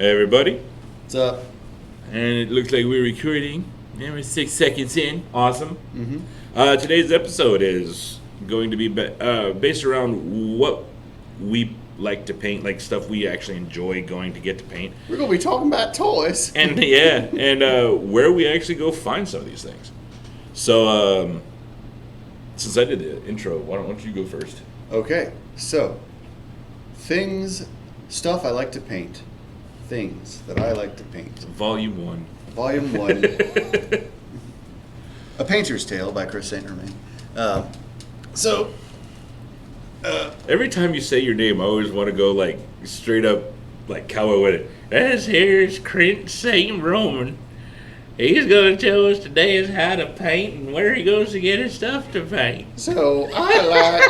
Hey everybody, What's up? and it looks like we're recording. And we're 6 seconds in. Awesome. Mm-hmm. Today's episode is going to be based around what we like to paint, like stuff we actually enjoy going to get to paint, We're gonna be talking about toys. and where we actually go find some of these things. So, since I did the intro, why don't you go first? Okay, so stuff I like to paint. Things that I like to paint. Volume 1. Volume 1. A Painter's Tale by Chris Saint Germain. Every time you say your name, I always want to go like straight up, like cowboy with it. This here's Chris Saint Roman. He's going to tell us today is how to paint and where he goes to get his stuff to paint. So I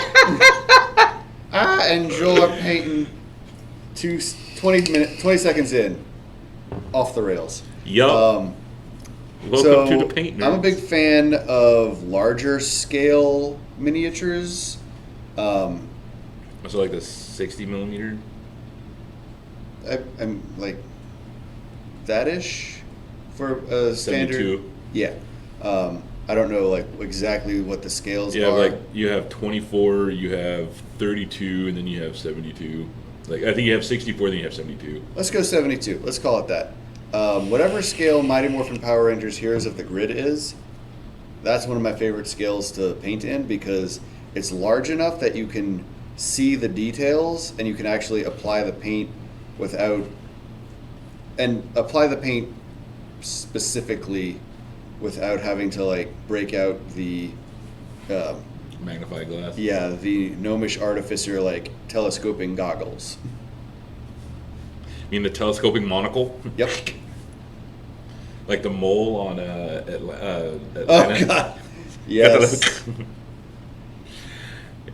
enjoy painting 20 seconds in, off the rails. Yup. Welcome to the paint nerds. I'm a big fan of larger scale miniatures. So like the 60 millimeter. I'm like that-ish for a standard. 72. Yeah. I don't know like exactly what the scales Yeah, are. like you have 24, you have 32, and then you have 72. Like I think you have 64, then you have 72. Let's go 72. Let's call it that. Whatever scale Mighty Morphin Power Rangers Heroes of the Grid is, that's one of my favorite scales to paint in because it's large enough that you can see the details and you can actually apply the paint specifically without having to like break out the Magnifying glass. yeah, the gnomish artificer like telescoping goggles. You mean the telescoping monocle? Yep. Like the mole on Oh Atlanta. god. Yes.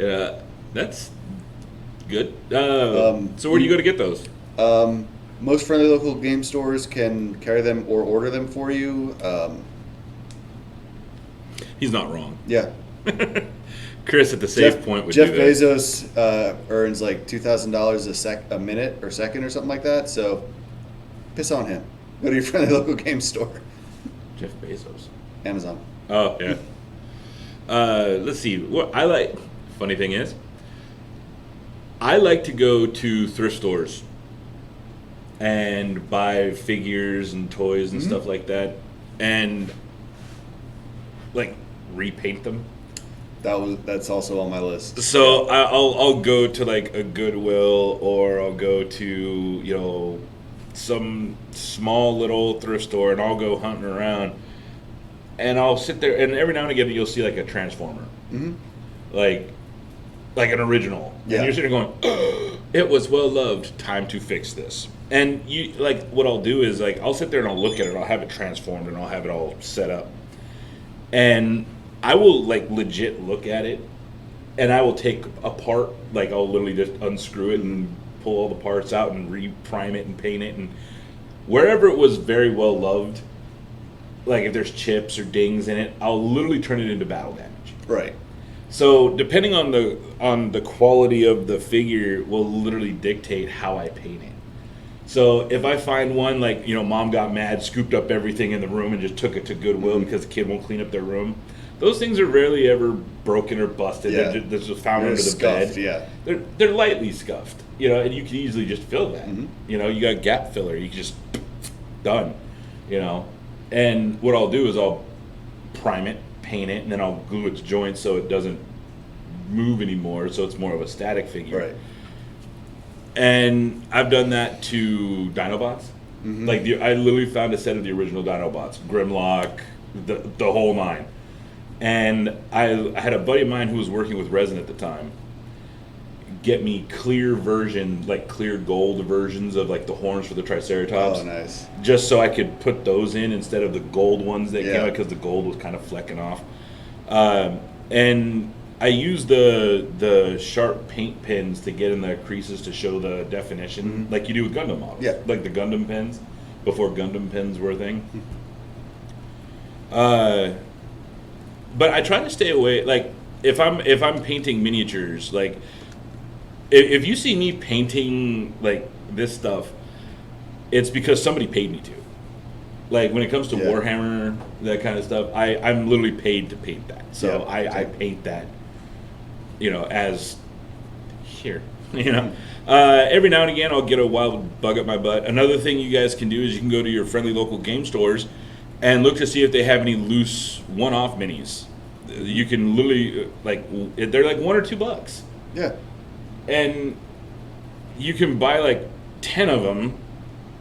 Yeah, that's good. So where do you go to get those? Most friendly local game stores can carry them or order them for you. He's not wrong. Yeah. Chris at the Safe Point would Jeff do that. Bezos earns like $2,000 a minute or second or something like that. So piss on him. Go to your friendly local game store. Jeff Bezos. Amazon. Oh yeah. Let's see. What I like. Funny thing is, I like to go to thrift stores and buy figures and toys and stuff like that, and like repaint them. That's also on my list. So I'll go to like a Goodwill, or I'll go to some small little thrift store, and I'll go hunting around, and I'll sit there, and every now and again you'll see like a Transformer, like an original, Yeah. and you're sitting there going, it was well loved. Time to fix this. And you like what I'll do is like I'll sit there and I'll look at it. I'll have it transformed and I'll have it all set up, and I will like legit look at it, and I will take apart, like I'll literally just unscrew it and pull all the parts out and re-prime it and paint it, and wherever it was very well loved, like if there's chips or dings in it, I'll literally turn it into battle damage. Right. So depending on the quality of the figure will literally dictate how I paint it. So if I find one like mom got mad, scooped up everything in the room and just took it to Goodwill because the kid won't clean up their room, those things are rarely ever broken or busted. Yeah. They're just found under the scuffed, bed. Yeah. They're lightly scuffed, and you can easily just fill that. You got gap filler. You can just done, And what I'll do is I'll prime it, paint it, and then I'll glue its joints so it doesn't move anymore. So it's more of a static figure. Right. And I've done that to Dinobots. Like I literally found a set of the original Dinobots, Grimlock, the whole nine. And I had a buddy of mine who was working with resin at the time get me clear gold versions of like the horns for the Triceratops. Oh, nice. Just so I could put those in instead of the gold ones that came out, because the gold was kind of flecking off. And I used the sharp paint pens to get in the creases to show the definition, like you do with Gundam models. Yeah. Like the Gundam pens, before Gundam pens were a thing. But I try to stay away. Like if I'm painting miniatures, like if you see me painting like this stuff, it's because somebody paid me to. Like when it comes to Warhammer, that kind of stuff, I'm literally paid to paint that. So I paint that, as here, Every now and again, I'll get a wild bug up my butt. Another thing you guys can do is you can go to your friendly local game stores and look to see if they have any loose one-off minis. You can literally, they're like $1 or $2. Yeah. And you can buy 10 of them.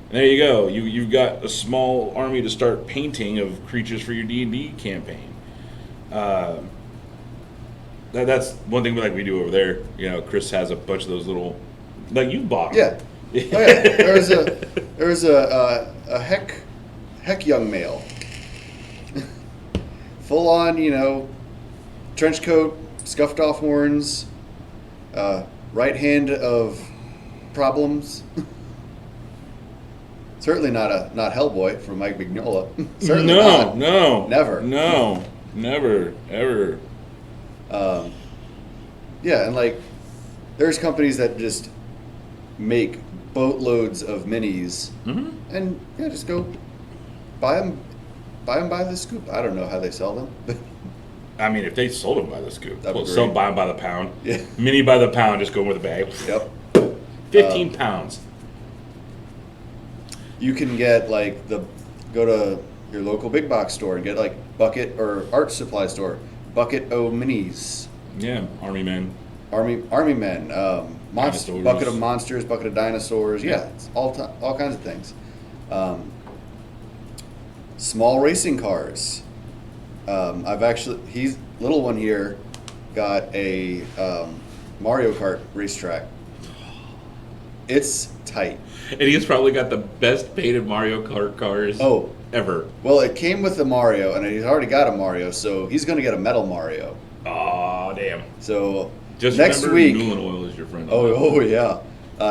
And there you go. You've got a small army to start painting of creatures for your D&D campaign. That's one thing we do over there. Chris has a bunch of those little, you bought them. Yeah. Oh yeah. There was a heck young male. Full on, trench coat, scuffed off horns, right hand of problems. Certainly not Hellboy from Mike Mignola. Certainly not. No, never, ever. Yeah, and there's companies that just make boatloads of minis, and just go buy them by the scoop. I don't know how they sell them, but I mean, if they sold them by the scoop, buy them by the pound. Yeah, mini by the pound, just go with a bag. Yep, 15 pounds. You can get go to your local big box store and get bucket or art supply store bucket o minis. Yeah, army men, bucket of monsters, bucket of dinosaurs. Yeah, it's all kinds of things. Small racing cars. Little one here got a Mario Kart racetrack. It's tight. And he's probably got the best painted Mario Kart cars ever. Well, it came with the Mario, and he's already got a Mario, so he's going to get a metal Mario. Oh, damn. So just next week, Newland Oil is your friend. Oh yeah.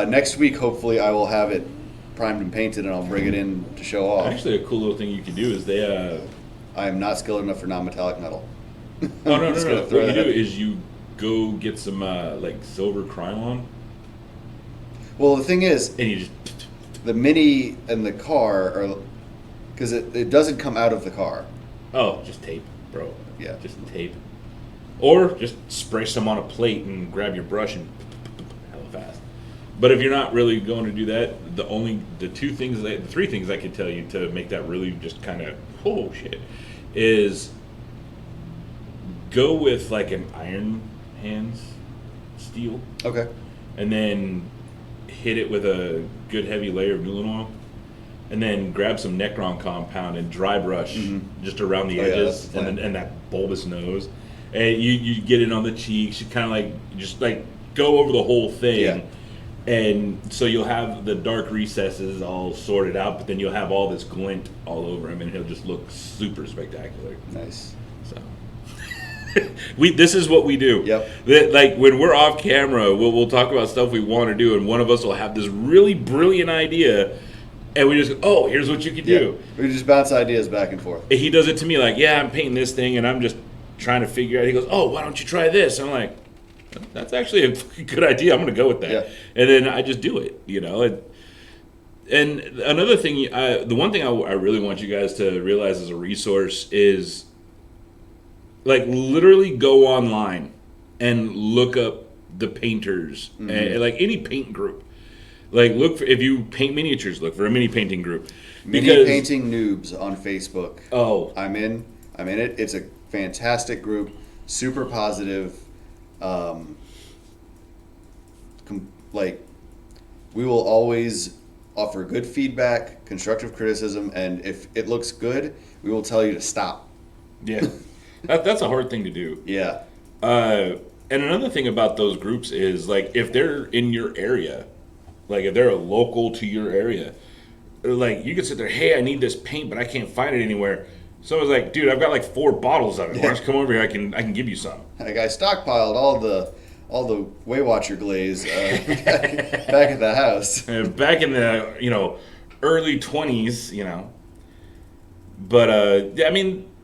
Next week, hopefully, I will have it primed and painted, and I'll bring it in to show off. Actually, a cool little thing you can do is I am not skilled enough for non-metallic metal. No. What you do is you go get some silver Krylon. Well, the thing is, and you just the Mini and the car are, because it doesn't come out of the car. Oh, just tape, bro. Yeah, just tape, or just spray some on a plate and grab your brush and hella fast. But if you're not really going to do that, the three things I could tell you to make that really just kind of is go with an iron hands steel. Okay. And then hit it with a good heavy layer of Newland oil, and then grab some Necron Compound and dry brush just around the edges, and that bulbous nose. And you get it on the cheeks. You kind of go over the whole thing, and so you'll have the dark recesses all sorted out, but then you'll have all this glint all over him, and he'll just look super spectacular. Nice. So. This is what we do. Yep. When we're off camera, we'll talk about stuff we want to do, and one of us will have this really brilliant idea, and we just go, oh, here's what you can do. We just bounce ideas back and forth. He does it to me I'm painting this thing, and I'm just trying to figure out. He goes, oh, why don't you try this? And I'm like, that's actually a good idea. I'm going to go with that. Yeah. And then I just do it, And another thing, the one thing I really want you guys to realize as a resource is, literally go online and look up the painters, and any paint group. Look for, if you paint miniatures, look for a mini painting group. Mini painting noobs on Facebook. Oh, I'm in it. It's a fantastic group, super positive. We will always offer good feedback, constructive criticism, and if it looks good, we will tell you to stop. Yeah. That's a hard thing to do. Yeah. And another thing about those groups is, if they're in your area, if they're a local to your area, you could sit there, hey, I need this paint, but I can't find it anywhere. Someone's like, dude, I've got 4 bottles of it. Why don't you come over here? I can give you some. I stockpiled all the Waywatcher glaze back at the house. Back in the early 20s, But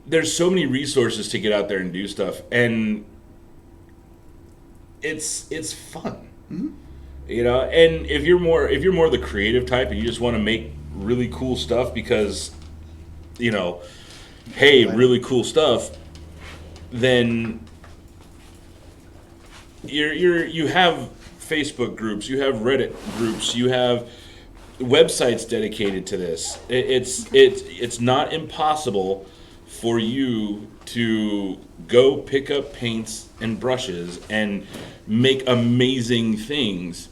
there's so many resources to get out there and do stuff, and it's fun. You know, and if you're more the creative type and you just want to make really cool stuff because, you know, hey, really cool stuff, then you have Facebook groups, you have Reddit groups, you have websites dedicated to this. It's not impossible for you to go pick up paints and brushes and make amazing things.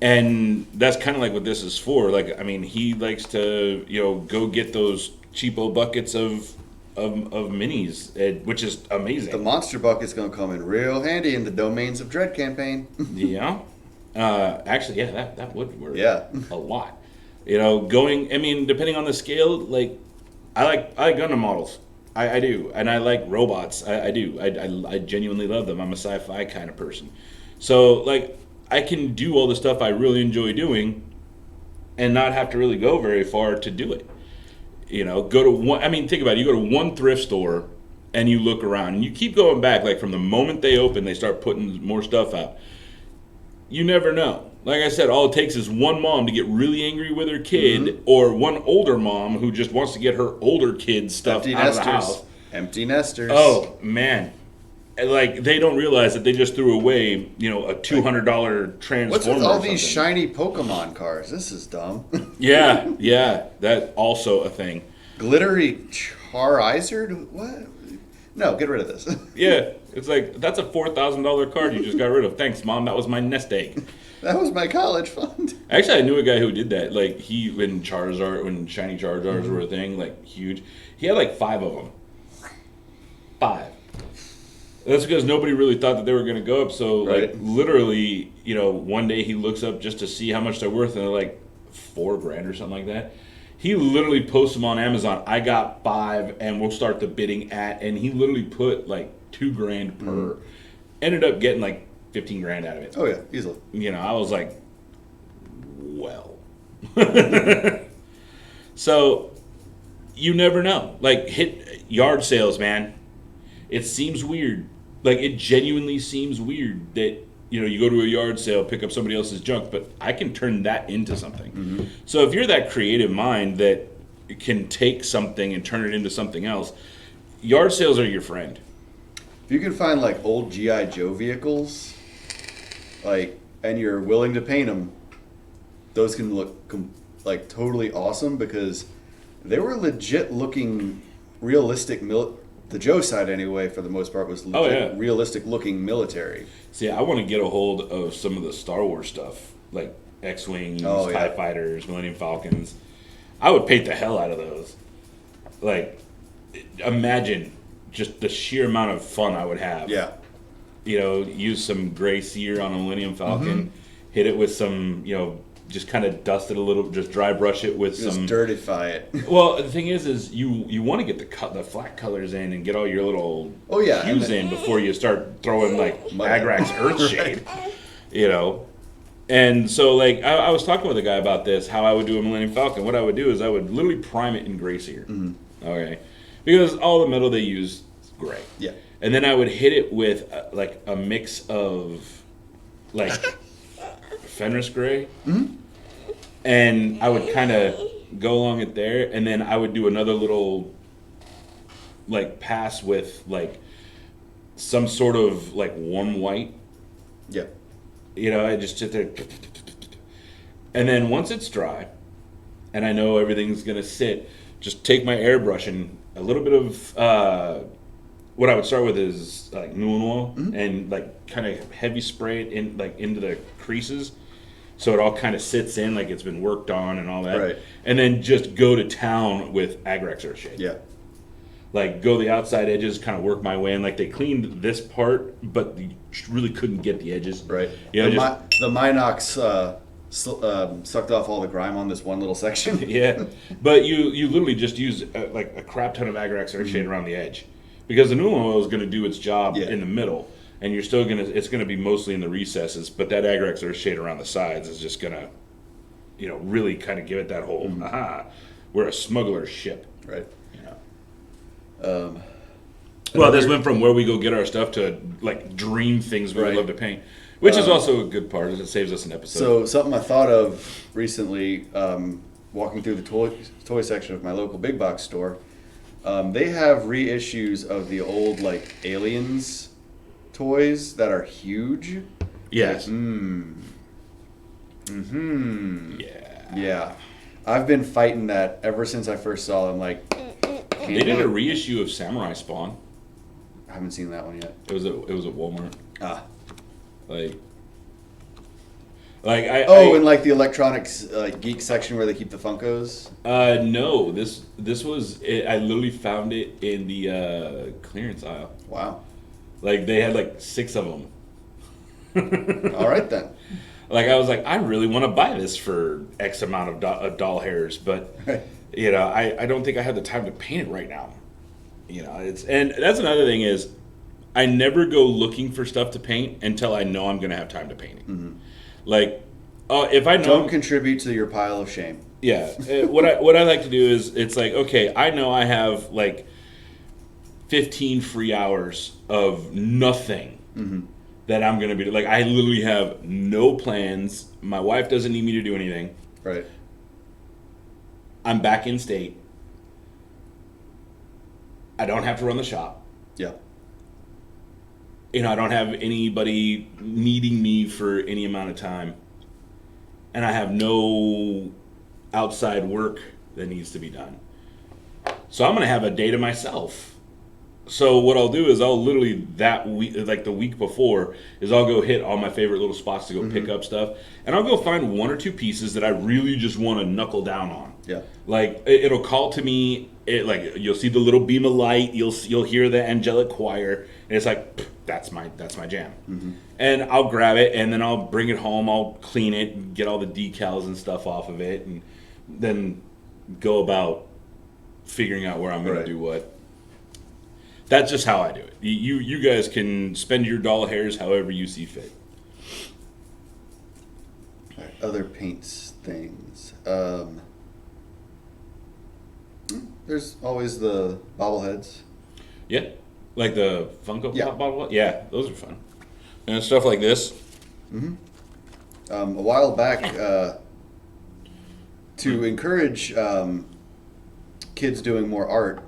And that's kind of like what this is for. Like, I mean, he likes to, you know, go get those cheapo buckets of minis, which is amazing. The monster bucket's going to come in real handy in the Domains of Dread campaign. Yeah. Actually, yeah, that would work. Yeah. A lot. You know, I mean, depending on the scale, like, I like Gundam models. I do. And I like robots. I do. I genuinely love them. I'm a sci-fi kind of person. So, like, I can do all the stuff I really enjoy doing and not have to really go very far to do it. You know, think about it. You go to one thrift store and you look around and you keep going back. Like, from the moment they open, they start putting more stuff out. You never know. Like I said, all it takes is one mom to get really angry with her kid, or one older mom who just wants to get her older kid's stuff out of the house. Empty nesters. Oh, man. Like, they don't realize that they just threw away, you know, a $200 transformer. What's with all these shiny Pokemon cars? This is dumb. yeah, that also a thing. Glittery Charizard? What? No, get rid of this. Yeah, it's like, that's a $4,000 card you just got rid of. Thanks, Mom. That was my nest egg. That was my college fund. Actually, I knew a guy who did that. Like, when shiny Charizards were a thing, like, huge, he had like 5 of them. 5. That's because nobody really thought that they were going to go up. So, like, literally, you know, one day he looks up just to see how much they're worth, and they're like $4,000 or something like that. He literally posts them on Amazon. I got 5, and we'll start the bidding at. And he literally put like $2,000 per. Ended up getting like $15,000 out of it. Oh yeah, easily. You know, I was like, well. So, you never know. Like, hit yard sales, man. It seems weird. Like, it genuinely seems weird that, you know, you go to a yard sale, pick up somebody else's junk, but I can turn that into something. So if you're that creative mind that can take something and turn it into something else, yard sales are your friend. If you can find, like, old G.I. Joe vehicles, like, and you're willing to paint them, those can look, like, totally awesome, because they were legit looking realistic the Joe side, anyway, for the most part, was realistic-looking military. See, I want to get a hold of some of the Star Wars stuff, like X-Wings, TIE Fighters, Millennium Falcons. I would paint the hell out of those. Like, imagine just the sheer amount of fun I would have. Yeah. You know, use some gray sear on a Millennium Falcon, hit it with some, you know, just kind of dust it a little, just dry brush it with just some... dirtify it. Well, the thing is you want to get the flat colors in and get all your little hues in before you start throwing, like, Agrax Earthshade, you know? And so, like, I was talking with a guy about this, how I would do a Millennium Falcon. What I would do is I would literally prime it in gray sear, okay? Because all the metal they use is gray. Yeah. And then I would hit it with, like, a mix of, like... Fenris gray, and I would kind of go along it there, and then I would do another little, like, pass with, like, some sort of, like, warm white. Yeah. You know, I just sit there, and then once it's dry, and I know everything's gonna sit, just take my airbrush and a little bit of what I would start with is like Mignola and like kind of heavy spray it in, like, into the creases, so it all kind of sits in like it's been worked on and all that. Right. And then just go to town with Agrax Earthshade. Yeah. Like, go the outside edges, kind of work my way in. Like, they cleaned this part, but you really couldn't get the edges. Right. You know, the Minox sucked off all the grime on this one little section. Yeah. But you literally just use like a crap ton of Agrax Earthshade around the edge. Because the Nuln oil is going to do its job in the middle, and you're still it's going to be mostly in the recesses, but that Agrax Earthshade around the sides is just going to, you know, really kind of give it that whole, we're a smuggler's ship. Right. You know? Well, this went from where we go get our stuff to, like, dream things we would love to paint. Which is also a good part. It saves us an episode. So something I thought of recently, walking through the toy section of my local big box store, they have reissues of the old like Aliens toys that are huge. Yes. Yeah. I've been fighting that ever since I first saw them. Like, they did a reissue of Samurai Spawn. I haven't seen that one yet. It was at Walmart. Like in like the electronics geek section where they keep the Funkos. No, this was I literally found it in the clearance aisle. Wow. Like they had like 6 of them. All right then. Like I was like, I really want to buy this for X amount of doll hairs, but you know, I don't think I have the time to paint it right now. You know, and that's another thing is, I never go looking for stuff to paint until I know I'm going to have time to paint it. Mm-hmm. Like, if I know, don't contribute to your pile of shame. Yeah, what I like to do is, it's like, okay, I know I have like 15 free hours of nothing. Mm-hmm. That I'm going to be, like, I literally have no plans. My wife doesn't need me to do anything. Right. I'm back in state. I don't have to run the shop. Yeah. You know, I don't have anybody needing me for any amount of time. And I have no outside work that needs to be done. So I'm going to have a day to myself. So what I'll do is I'll literally that week, like the week before, is I'll go hit all my favorite little spots to go pick up stuff, and I'll go find 1 or 2 pieces that I really just want to knuckle down on. Yeah. Like it'll call to me. Like you'll see the little beam of light. You'll hear the angelic choir, and it's like that's my jam. Mm-hmm. And I'll grab it, and then I'll bring it home. I'll clean it, and get all the decals and stuff off of it, and then go about figuring out where I'm going to do what. That's just how I do it. You guys can spend your doll hairs however you see fit. All right, other paints things. There's always the bobbleheads. Yeah, like the Funko Pop bobblehead. Yeah, those are fun. And stuff like this. Mm-hmm. A while back, to encourage kids doing more art,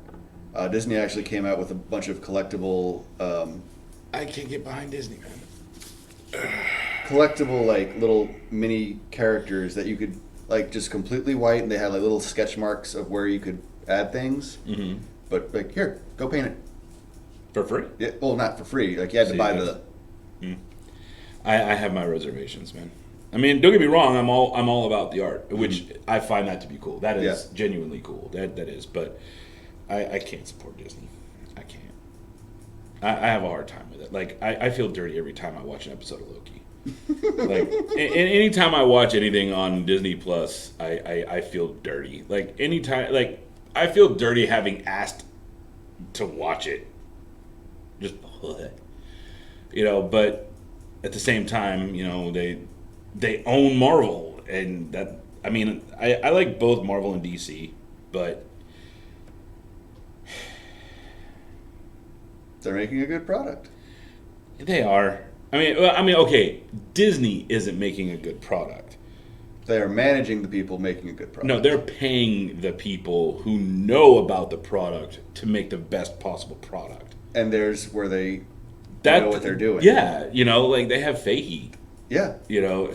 Disney actually came out with a bunch of collectible. I can't get behind Disney, man. Collectible like little mini characters that you could like just completely white, and they had like little sketch marks of where you could add things. Mm-hmm. But like, here, go paint it for free. Yeah, well, not for free. Like you had to buy the. I have my reservations, man. I mean, don't get me wrong. I'm all about the art, which I find that to be cool. That is genuinely cool. That is, but. I can't support Disney. I can't. I have a hard time with it. Like, I feel dirty every time I watch an episode of Loki. Like, anytime I watch anything on Disney Plus, I feel dirty. Like, anytime, like, I feel dirty having asked to watch it. Just, you know, but at the same time, you know, they own Marvel. And that, I mean, I like both Marvel and DC, but they're making a good product. They are. I mean, okay, Disney isn't making a good product. They are managing the people making a good product. No, they're paying the people who know about the product to make the best possible product. And there's where they know what they're doing. Yeah, you know, like they have Fahey. Yeah. You know,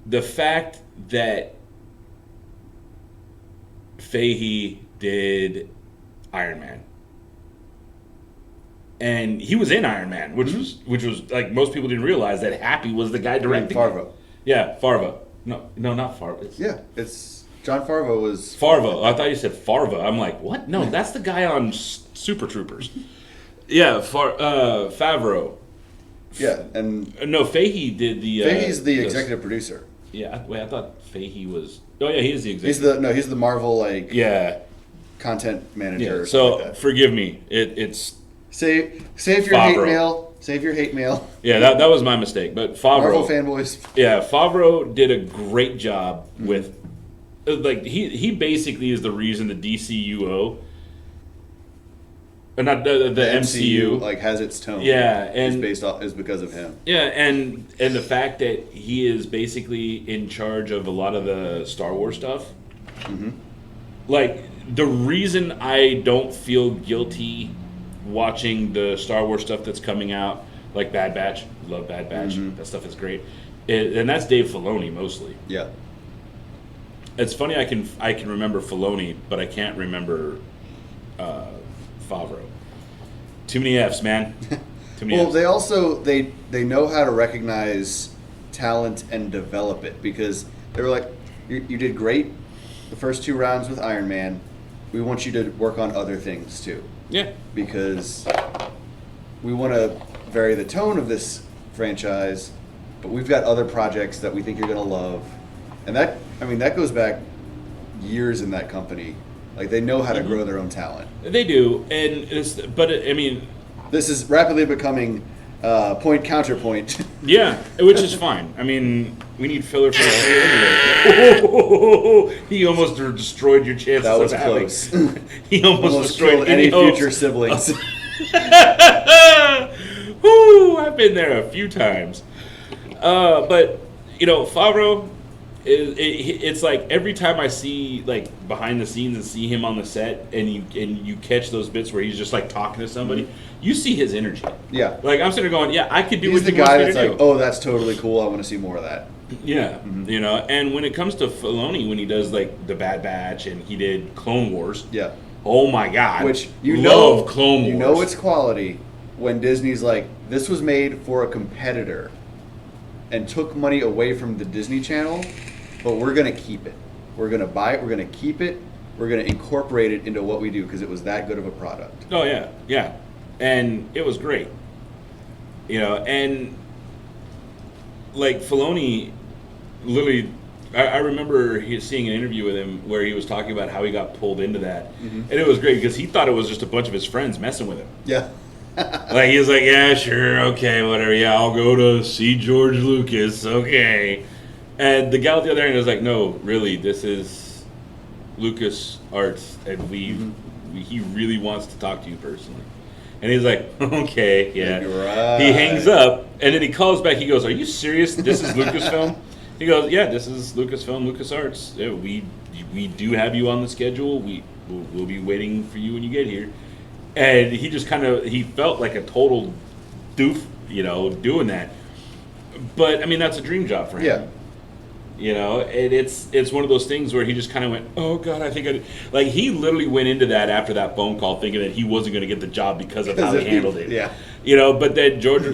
the fact that Fahey did Iron Man. And he was in Iron Man, which was like most people didn't realize that Happy was the guy directing. Favreau. Yeah, Favreau. No, not Favreau. It's John Favreau was. Favreau. I thought you said Farva. I'm like, what? No, that's the guy on Super Troopers. Yeah, Favreau. Yeah, and no, Fahey did the. Fahey's the executive producer. Yeah, I thought Fahey was. Oh yeah, he is the executive. He's the Marvel content manager. Yeah, so like that. Forgive me. It's. Save your hate mail. Save your hate mail. Yeah, that was my mistake. But Favreau, Marvel fanboys. Yeah, Favreau did a great job with, like he basically is the reason the DCUO not the MCU. like has its tone. Yeah, and is because of him. Yeah, and the fact that he is basically in charge of a lot of the Star Wars stuff. Mm-hmm. Like, the reason I don't feel guilty watching the Star Wars stuff that's coming out, like Bad Batch, love Bad Batch, Mm-hmm. that stuff is great, and that's Dave Filoni mostly. Yeah. It's funny, I can remember Filoni, but I can't remember Favreau. Too many F's, man. Too many Well, F's. they also they know how to recognize talent and develop it, because they were like, you did great the first 2 rounds with Iron Man. We want you to work on other things too. Yeah. Because we want to vary the tone of this franchise, but we've got other projects that we think you're going to love. And that goes back years in that company. Like, they know how to grow their own talent. They do, but This is rapidly becoming point counterpoint. yeah, which is fine. I mean, we need filler for the anyway. He almost destroyed your chances. That was of close. He almost destroyed killed any hopes. future siblings. Woo! I've been there a few times. But Favreau, it's like every time I see like behind the scenes and see him on the set, and you catch those bits where he's just like talking to somebody, you see his energy. Yeah. Like, I'm sitting there going, yeah, I could do He's what the he wants guy me that's to like, do. oh, that's totally cool. I want to see more of that. Yeah, and when it comes to Filoni, when he does like the Bad Batch and he did Clone Wars, Yeah. oh my God, Which love Clone Wars. You know it's quality when Disney's like, this was made for a competitor and took money away from the Disney Channel, but we're going to keep it. We're going to buy it. We're going to keep it. We're going to incorporate it into what we do because it was that good of a product. Oh yeah, yeah, and it was great. And like Filoni, literally, I remember seeing an interview with him where he was talking about how he got pulled into that, and it was great because he thought it was just a bunch of his friends messing with him. Yeah. Like, he was like, yeah, sure, okay, whatever, yeah, I'll go to see George Lucas, okay. And the gal at the other end was like, no, really, this is Lucas Arts, and he really wants to talk to you personally. And he's like, okay, yeah. Right. He hangs up, and then he calls back. He goes, are you serious? This is Lucasfilm? He goes, yeah, this is Lucasfilm, LucasArts. Yeah, we do have you on the schedule. We'll be waiting for you when you get here. And he just he felt like a total doof, doing that. But, I mean, that's a dream job for him. Yeah. And it's one of those things where he just kind of went, oh God, I think like, he literally went into that after that phone call thinking that he wasn't going to get the job because of how he handled it. Yeah. But then George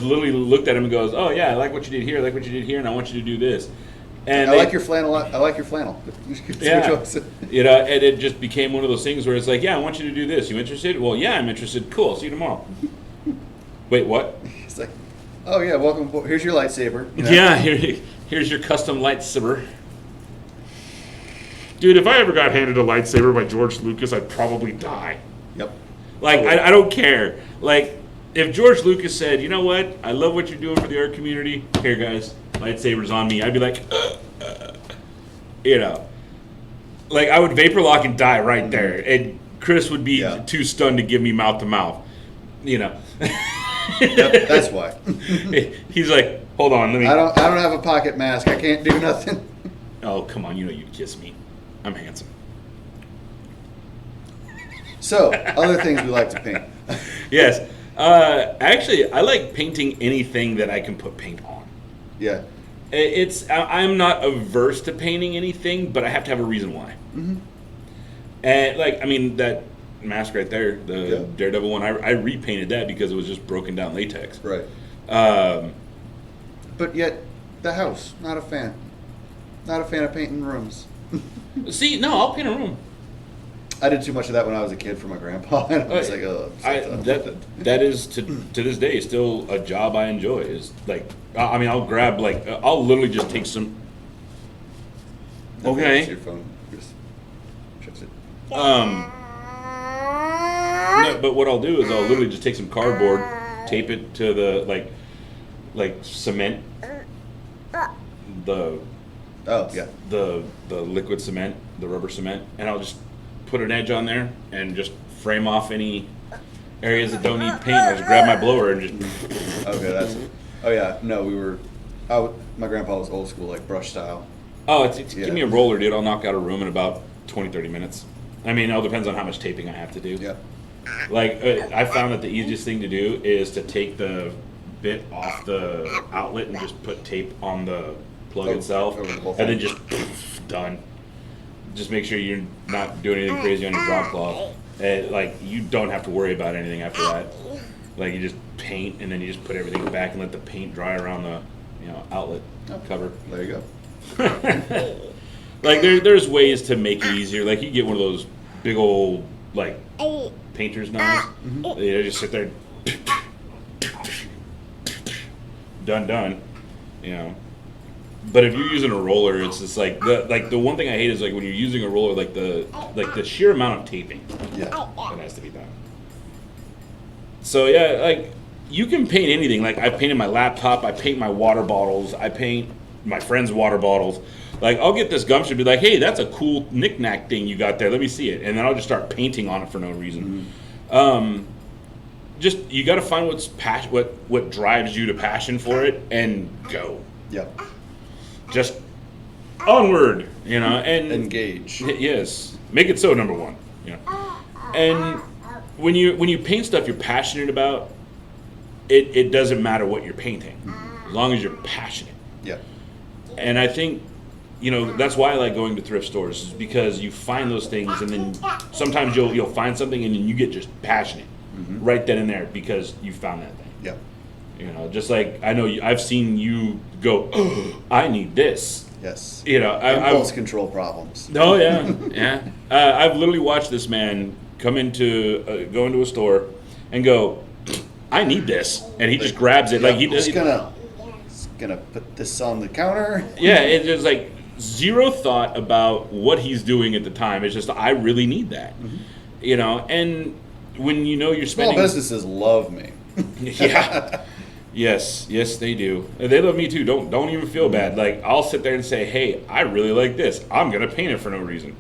literally looked at him and goes, oh yeah, I like what you did here, I like what you did here, and I want you to do this. And I like your flannel. Yeah. And it just became one of those things where it's like, yeah, I want you to do this. You interested? Well, yeah, I'm interested. Cool. See you tomorrow. Wait, what? It's like, oh yeah, welcome. Here's your lightsaber. Yeah, here's your custom lightsaber. Dude, if I ever got handed a lightsaber by George Lucas, I'd probably die. Yep. Like, I don't care. Like, if George Lucas said, you know what, I love what you're doing for the art community. Here, guys, lightsabers on me. I'd be like, like, I would vapor lock and die right there, and Chris would be too stunned to give me mouth to mouth. Yep, that's why. He's like, hold on, let me. I don't have a pocket mask. I can't do nothing. Oh, come on, you'd kiss me. I'm handsome. So, other things we like to paint. Yes. Actually, I like painting anything that I can put paint on. Yeah. I'm not averse to painting anything, but I have to have a reason why. Mm-hmm. And like, I mean, that mask right there, the Daredevil one, I repainted that because it was just broken down latex. Right. But yet, the house, not a fan. Not a fan of painting rooms. See, no, I'll paint a room. I did too much of that when I was a kid for my grandpa, and I was like, oh. That is to this day still a job I enjoy. Is like, I mean, I'll grab like, I'll literally just take some. Okay. Your phone just shuts it. No, but what I'll do is I'll literally just take some cardboard, tape it to the like cement. The liquid cement, the rubber cement, and I'll just put an edge on there and just frame off any Areas that don't need paint, I just grab my blower and just. Okay, that's. Oh yeah, no, we were. My grandpa was old school, like brush style. Oh, give me a roller, dude. I'll knock out a room in about 20, 30 minutes. I mean, it all depends on how much taping I have to do. Yeah. Like, I found that the easiest thing to do is to take the bit off the outlet and just put tape on the plug itself, over the whole and then thing. just done. Just make sure you're not doing anything crazy on your drop cloth. Like, you don't have to worry about anything after that. Like, you just paint, and then you just put everything back and let the paint dry around the outlet cover. There you go. Like, there's ways to make it easier. Like, you get one of those big old, like, painter's knives. Mm-hmm. You just sit there. Done. But if you're using a roller, it's just like the one thing I hate is like when you're using a roller, like the sheer amount of taping that has to be done. So yeah, like you can paint anything. Like I painted my laptop, I paint my water bottles, I paint my friends' water bottles. Like I'll get this gumption and be like, hey, that's a cool knick-knack thing you got there. Let me see it, and then I'll just start painting on it for no reason. Mm-hmm. Just you got to find what drives you to passion for it and go. Yep. Just onward, and engage. Yes, make it so number one. And when you paint stuff you're passionate about, it doesn't matter what you're painting, as long as you're passionate. Yeah. And I think that's why I like going to thrift stores, is because you find those things, and then sometimes you'll find something and then you get just passionate right then and there because you found that thing. Yeah. Just like I know I've seen you go, oh, I need this. Yes. Impulse control problems. Oh yeah, yeah. I've literally watched this man come into go into a store and go, I need this, and he just grabs it like he does. He's gonna put this on the counter. Yeah, it's like zero thought about what he's doing at the time. It's just I really need that, and when you're spending. Small businesses love me. Yeah. Yes, they do. They love me too. Don't even feel bad. Like I'll sit there and say, "Hey, I really like this. I'm gonna paint it for no reason."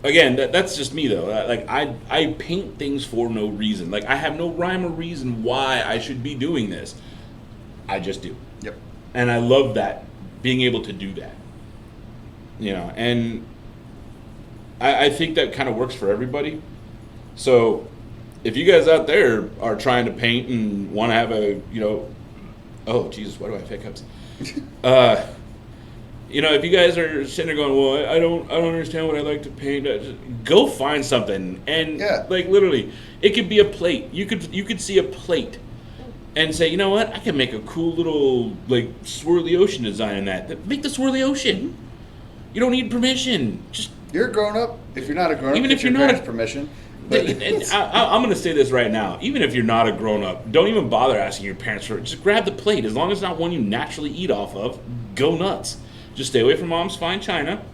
Again, that's just me though. Like I paint things for no reason. Like I have no rhyme or reason why I should be doing this. I just do. Yep. And I love that, being able to do that. And I think that kind of works for everybody. So. If you guys out there are trying to paint and want to have oh Jesus, why do I have hiccups? If you guys are sitting there going, well, I don't understand what I like to paint. Just go find something, and like literally, it could be a plate. You could see a plate, and say, you know what, I can make a cool little like swirly ocean design in that. Make the swirly ocean. You don't need permission. Just you're a grown up. If you're not a grown up, even if you're not permission. I'm going to say this right now. Even if you're not a grown-up, don't even bother asking your parents for it. Just grab the plate. As long as it's not one you naturally eat off of, go nuts. Just stay away from mom's fine china.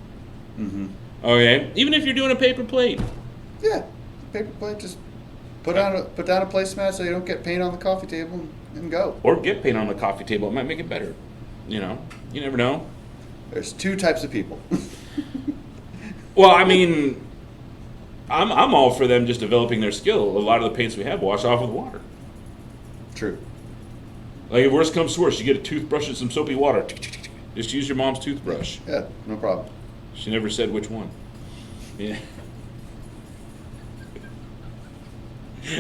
Mm-hmm. Okay? Even if you're doing a paper plate. Yeah. Paper plate. Just put down a placemat so you don't get paint on the coffee table and go. Or get paint on the coffee table. It might make it better. You never know. There's two types of people. Well, I mean... I'm all for them just developing their skill. A lot of the paints we have wash off with water. True. Like if worst comes to worst, you get a toothbrush and some soapy water. Just use your mom's toothbrush. Yeah, no problem. She never said which one. Yeah.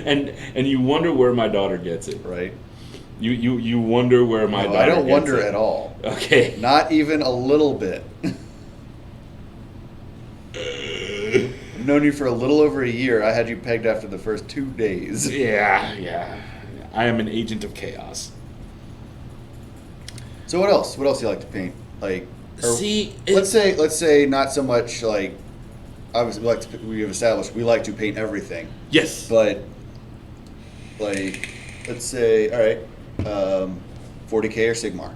And you wonder where my daughter gets it. Right. You wonder where my daughter gets it. I don't wonder at all. Okay. Not even a little bit. I've known you for a little over a year. I had you pegged after the first 2 days. Yeah. I am an agent of chaos. So what else? What else do you like to paint? Like, let's say not so much like. Obviously, we have established we like to paint everything. Yes. But like, let's say, all right, 40K or Sigmar.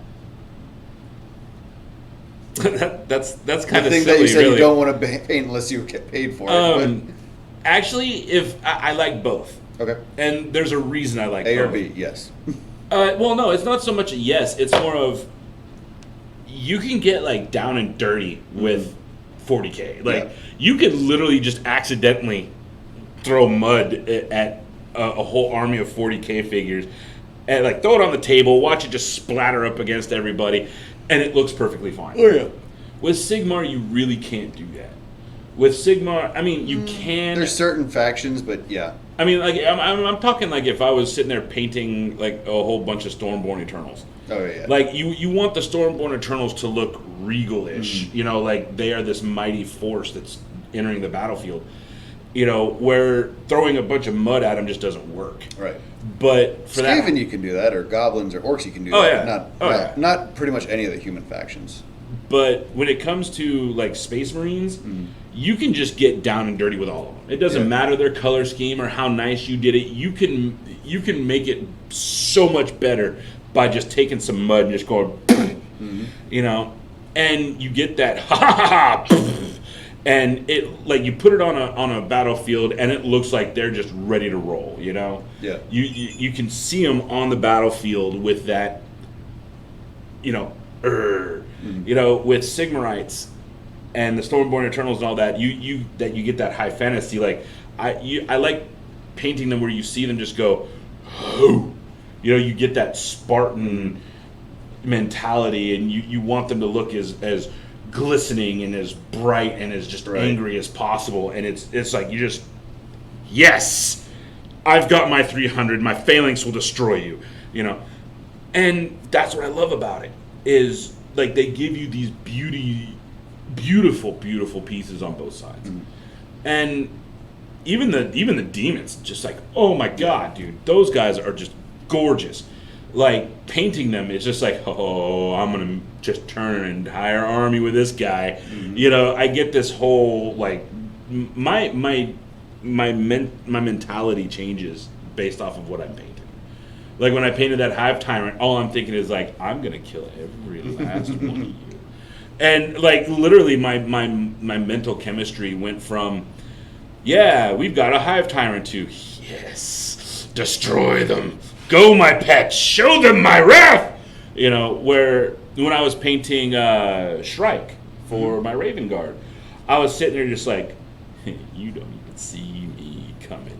that's kind of silly. The thing that you said you don't want to paint unless you get paid for it. Actually, if I like both. Okay. And there's a reason I like A both. or B, yes. Well, no, it's not so much a yes. It's more of you can get like down and dirty with 40K. Like you could literally just accidentally throw mud at a whole army of 40K figures, and like throw it on the table, watch it just splatter up against everybody, and it looks perfectly fine. Oh yeah. With Sigmar, you really can't do that. With Sigmar, I mean, you can. There's certain factions, but yeah. I mean, like I'm talking like if I was sitting there painting like a whole bunch of Stormborn Eternals. Oh yeah. Like you want the Stormborn Eternals to look regal-ish. You know, like they are this mighty force that's entering the battlefield. You know, where throwing a bunch of mud at them just doesn't work. Right. But for Skaven that, you can do that, or goblins or orcs you can do Oh, that. yeah. But not pretty much any of the human factions. But when it comes to like Space Marines, you can just get down and dirty with all of them. It doesn't matter their color scheme or how nice you did it. You can make it so much better by just taking some mud and just going, you know, and you get that ha ha ha, and it like you put it on a battlefield and it looks like they're just ready to roll. You know, you can see them on the battlefield with that, you know. You know, with Sigmarites and the Stormborn Eternals and all that, you get that high fantasy. Like I like painting them where you see them just go, oh, you know, you get that Spartan mentality, and you want them to look as glistening and as bright and as just angry as possible. And it's like you just, yes, I've got my 300. My phalanx will destroy you. You know, and that's what I love about it. Is like they give you these beautiful pieces on both sides, and even the demons, just like, oh my god, dude, those guys are just gorgeous. Like painting them, it's just like, oh, I'm gonna just turn an entire army with this guy. You know, I get this whole like my mentality changes based off of what I'm painting. Like when I painted that hive tyrant, all I'm thinking is like, I'm gonna kill every last one of you. And like literally my mental chemistry went from, yeah, we've got a hive tyrant, to yes, destroy them. Go, my pets, show them my wrath. You know, where when I was painting Shrike for my Raven Guard, I was sitting there just like, you don't even see me coming.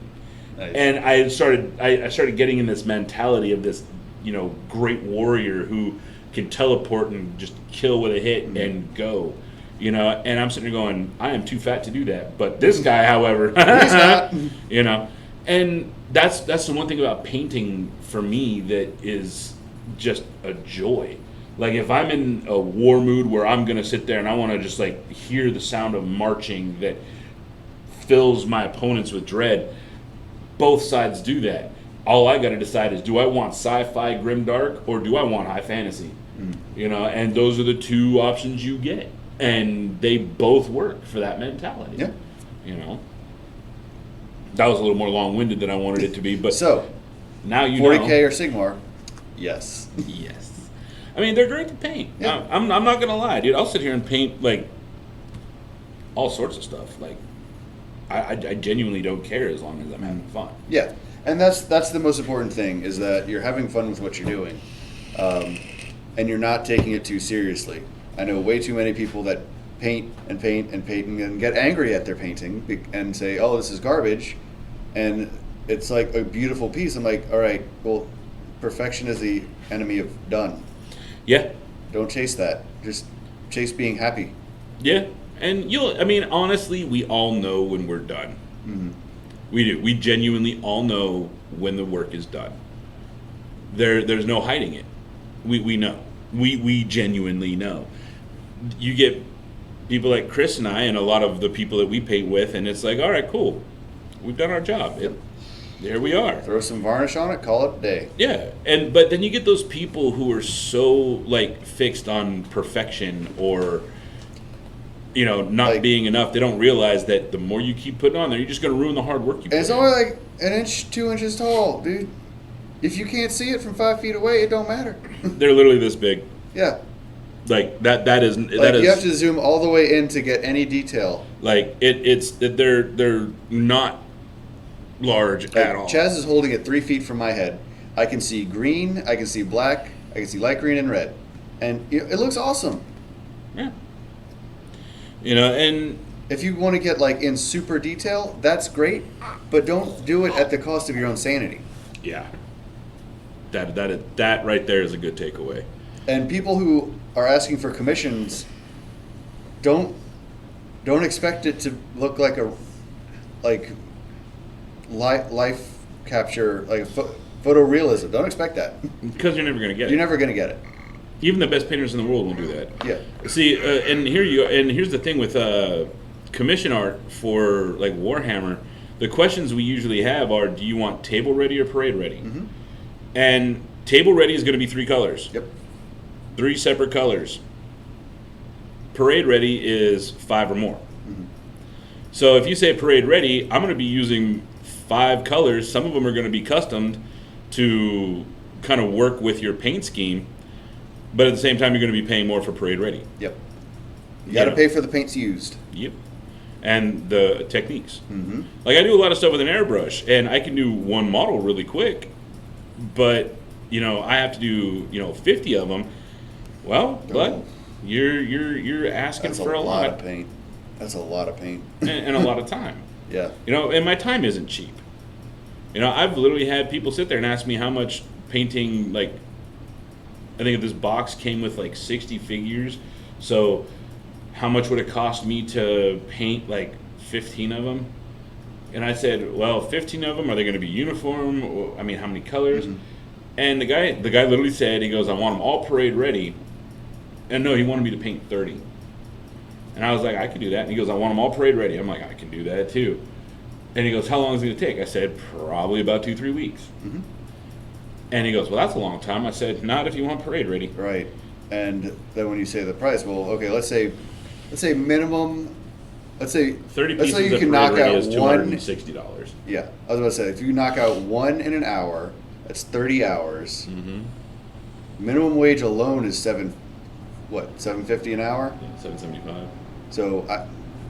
Nice. And I started getting in this mentality of this, you know, great warrior who can teleport and just kill with a hit and go, you know. And I'm sitting there going, I am too fat to do that, but this guy, however, he's not. You know. And that's the one thing about painting for me that is just a joy. Like if I'm in a war mood where I'm gonna sit there and I want to just like hear the sound of marching that fills my opponents with dread. Both sides do that. All I got to decide is, do I want sci-fi grimdark or do I want high fantasy? You know, and those are the two options you get, and they both work for that mentality. Yeah. You know, that was a little more long-winded than I wanted it to be, but so now you 40K know. or Sigmar, yes. Yes. I mean, they're great to paint. Yeah. I'm not gonna lie, dude. I'll sit here and paint like all sorts of stuff. Like I genuinely don't care as long as I'm having fun. Yeah, and that's the most important thing, is that you're having fun with what you're doing, and you're not taking it too seriously. I know way too many people that paint and get angry at their painting and say, oh, this is garbage, and it's like a beautiful piece. I'm like, all right, well, perfection is the enemy of done. Yeah. Don't chase that. Just chase being happy. Yeah. And honestly, we all know when we're done. Mm-hmm. We do. We genuinely all know when the work is done. There's no hiding it. We know. We genuinely know. You get people like Chris and I and a lot of the people that we paint with, and it's like, all right, cool. We've done our job. There we are. Throw some varnish on it, call it a day. Yeah. But then you get those people who are so like fixed on perfection or not like, being enough. They don't realize that the more you keep putting on there, you're just going to ruin the hard work you put in. It's only like an inch, 2 inches tall, dude. If you can't see it from 5 feet away, it don't matter. They're literally this big. Yeah. Like that is you have to zoom all the way in to get any detail. Like it's they're not large at all. Chaz is holding it 3 feet from my head. I can see green, I can see black, I can see light green and red, and it looks awesome. Yeah. And If you want to get like in super detail, that's great, but don't do it at the cost of your own sanity. Yeah. That right there is a good takeaway. And people who are asking for commissions don't expect it to look like a life capture, like photorealism. Don't expect that. Because you're never going to get it. You're never going to get it. Even the best painters in the world won't do that. Yeah. See, and here's the thing with commission art for like Warhammer. The questions we usually have are: do you want table ready or parade ready? Mm-hmm. And table ready is going to be 3 colors. Yep. 3 separate colors. Parade ready is 5 or more. Mm-hmm. So if you say parade ready, I'm going to be using 5 colors. Some of them are going to be customed to kind of work with your paint scheme, but at the same time, you're going to be paying more for parade ready. Yep. You got to pay for the paints used. Yep. And the techniques. Mm-hmm. Like I do a lot of stuff with an airbrush, and I can do one model really quick, but I have to do 50 of them. Well, but you're asking for a lot of paint. That's a lot of paint and a lot of time. Yeah. And my time isn't cheap. I've literally had people sit there and ask me how much painting, like, I think this box came with like 60 figures. So how much would it cost me to paint like 15 of them? And I said, well, 15 of them, are they going to be uniform? How many colors? Mm-hmm. And the guy literally said, he goes, I want them all parade ready. And no, he wanted me to paint 30. And I was like, I could do that. And he goes, I want them all parade ready. I'm like, I can do that too. And he goes, how long is it going to take? I said, probably about 2-3 weeks. Mm-hmm. And he goes, well, that's a long time. I said, not if you want parade ready. Right. And then when you say the price, well, okay, let's say minimum, let's say 30 let's pieces say you of can parade knock ready out is $260. Yeah, I was about to say, if you knock out 1 in an hour, that's 30 hours. Mm-hmm. Minimum wage alone is $7.50 an hour? Yeah, $7.75. So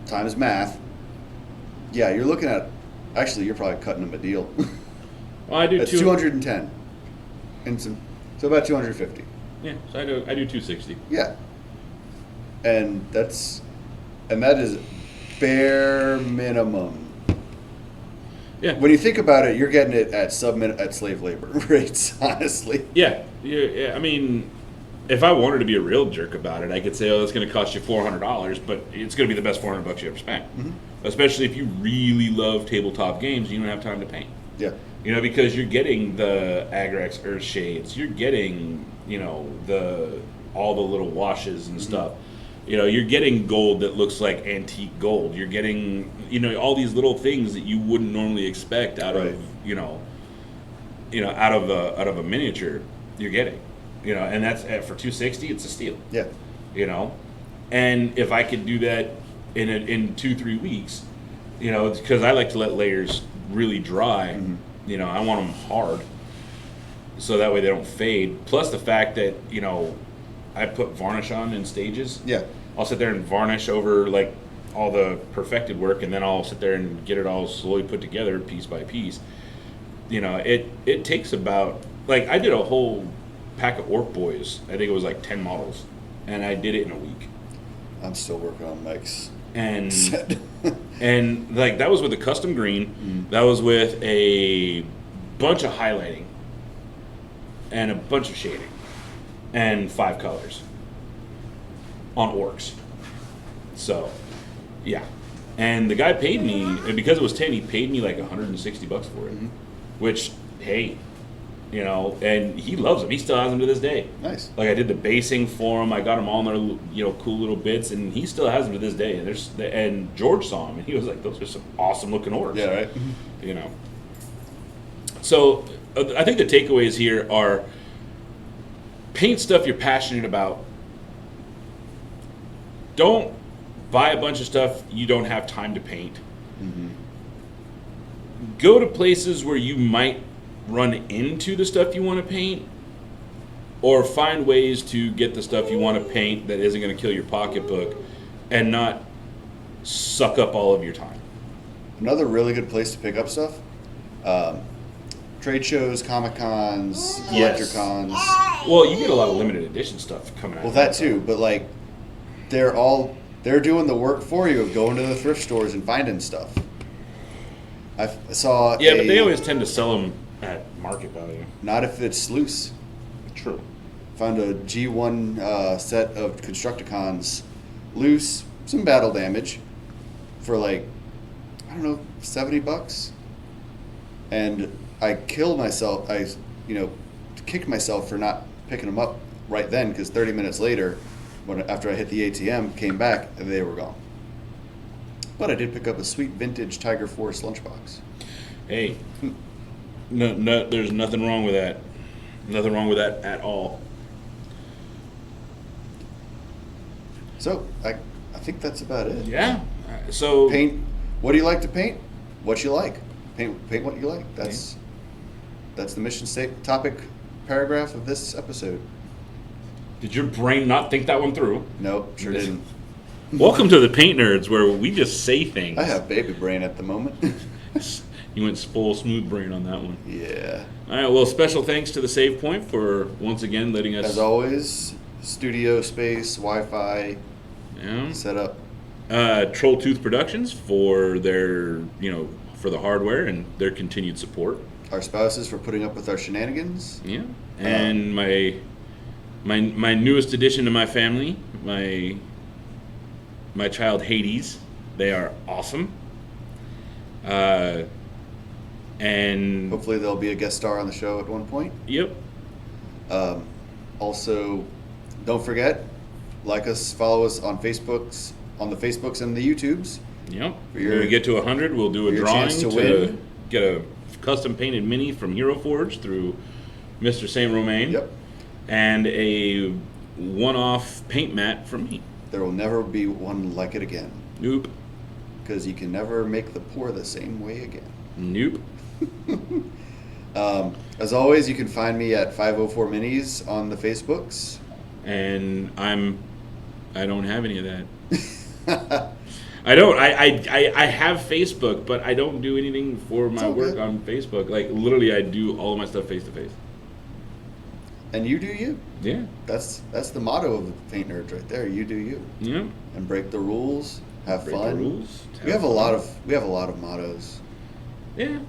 times math. Yeah, you're looking at, actually, you're probably cutting them a deal. Well, I do That's 210. So about 250. Yeah, so I do 260. Yeah. And that is bare minimum. Yeah. When you think about it, you're getting it at slave labor rates, honestly. Yeah. I mean, if I wanted to be a real jerk about it, I could say, oh, it's going to cost you $400, but it's going to be the best $400 you ever spent. Mm-hmm. Especially if you really love tabletop games and you don't have time to paint. Yeah. Because you're getting the Agrax Earth Shades, you're getting, all the little washes and stuff. You're getting gold that looks like antique gold. You're getting, all these little things that you wouldn't normally expect out of, out of a miniature. You're getting, and that's for $260. It's a steal. Yeah. And if I could do that in 2-3 weeks, because I like to let layers really dry. Mm-hmm. I want them hard, so that way they don't fade. Plus the fact that I put varnish on in stages. Yeah. I'll sit there and varnish over like all the perfected work, and then I'll sit there and get it all slowly put together piece by piece. It takes about, like, I did a whole pack of Orc Boys. I think it was like 10 models, and I did it in a week. I'm still working on Mike's. And and like that was with a custom green. Mm. That was with a bunch of highlighting and a bunch of shading and 5 colors on orcs. So, yeah. And the guy paid me, and because it was 10, he paid me like $160 for it. Mm-hmm. Which, hey, and he loves them. He still has them to this day. Nice. Like I did the basing for him. I got them all in their, cool little bits, and he still has them to this day. And George saw them, and he was like, "Those are some awesome looking orcs." Yeah, right. So I think the takeaways here are: paint stuff you're passionate about. Don't buy a bunch of stuff you don't have time to paint. Mm-hmm. Go to places where you might run into the stuff you want to paint, or find ways to get the stuff you want to paint that isn't going to kill your pocketbook and not suck up all of your time. Another really good place to pick up stuff, trade shows, Comic Cons, collector cons. Well, you get a lot of limited edition stuff coming out. Well, that too, but like they're all They're doing the work for you of going to the thrift stores and finding stuff. I saw. Yeah, but they always tend to sell them at market value. Not if it's loose. True. Found a G1 set of Constructicons loose, some battle damage, for like, I don't know, $70. And I killed myself. I kicked myself for not picking them up right then, because 30 minutes later, after I hit the ATM, came back and they were gone. But I did pick up a sweet vintage Tiger Force lunchbox. Hey, no, there's nothing wrong with that. Nothing wrong with that at all. So I think that's about it. Yeah. So paint. What do you like to paint? What you like. Paint what you like. That's the mission statement topic paragraph of this episode. Did your brain not think that one through? Nope, sure didn't. Welcome to the Paint Nerds, where we just say things. I have baby brain at the moment. You went full smooth brain on that one. Yeah. All right. Well, special thanks to the Save Point for once again letting us. As always, studio space, Wi-Fi, set up. Troll Tooth Productions for their, for the hardware and their continued support. Our spouses for putting up with our shenanigans. Yeah. And my newest addition to my family, my child Hades. They are awesome. And hopefully there'll be a guest star on the show at one point. Yep. Also, don't forget, like us, follow us on the Facebooks and the YouTubes. Yep. When we get to 100, we'll do a drawing to get a custom painted mini from Hero Forge through Mr. Saint Romain. Yep. And a one-off paint mat from me. There will never be one like it again. Nope. Because you can never make the pour the same way again. Nope. As always, you can find me at 504 Minis on the Facebooks. And I don't have any of that. I don't. I have Facebook, but I don't do anything for my work on Facebook. Like, literally, I do all of my stuff face to face. And you do you. Yeah. That's the motto of the Paint Nerds right there. You do you. Yeah. And break the rules. Have break fun. The rules. We have a lot of mottos. Yeah.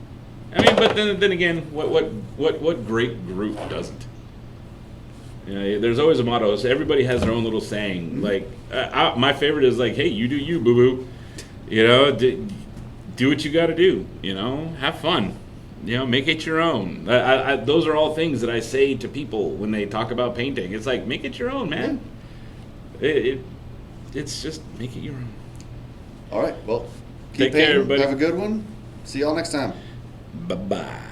I mean, but then again, what great group doesn't? There's always a motto. So everybody has their own little saying. Mm-hmm. Like, my favorite is like, "Hey, you do you, boo boo." Do what you got to do. Have fun. Make it your own. Those are all things that I say to people when they talk about painting. It's like, make it your own, man. Yeah. It's just make it your own. All right. Well, take care, everybody. Have a good one. See y'all next time. Bye-bye.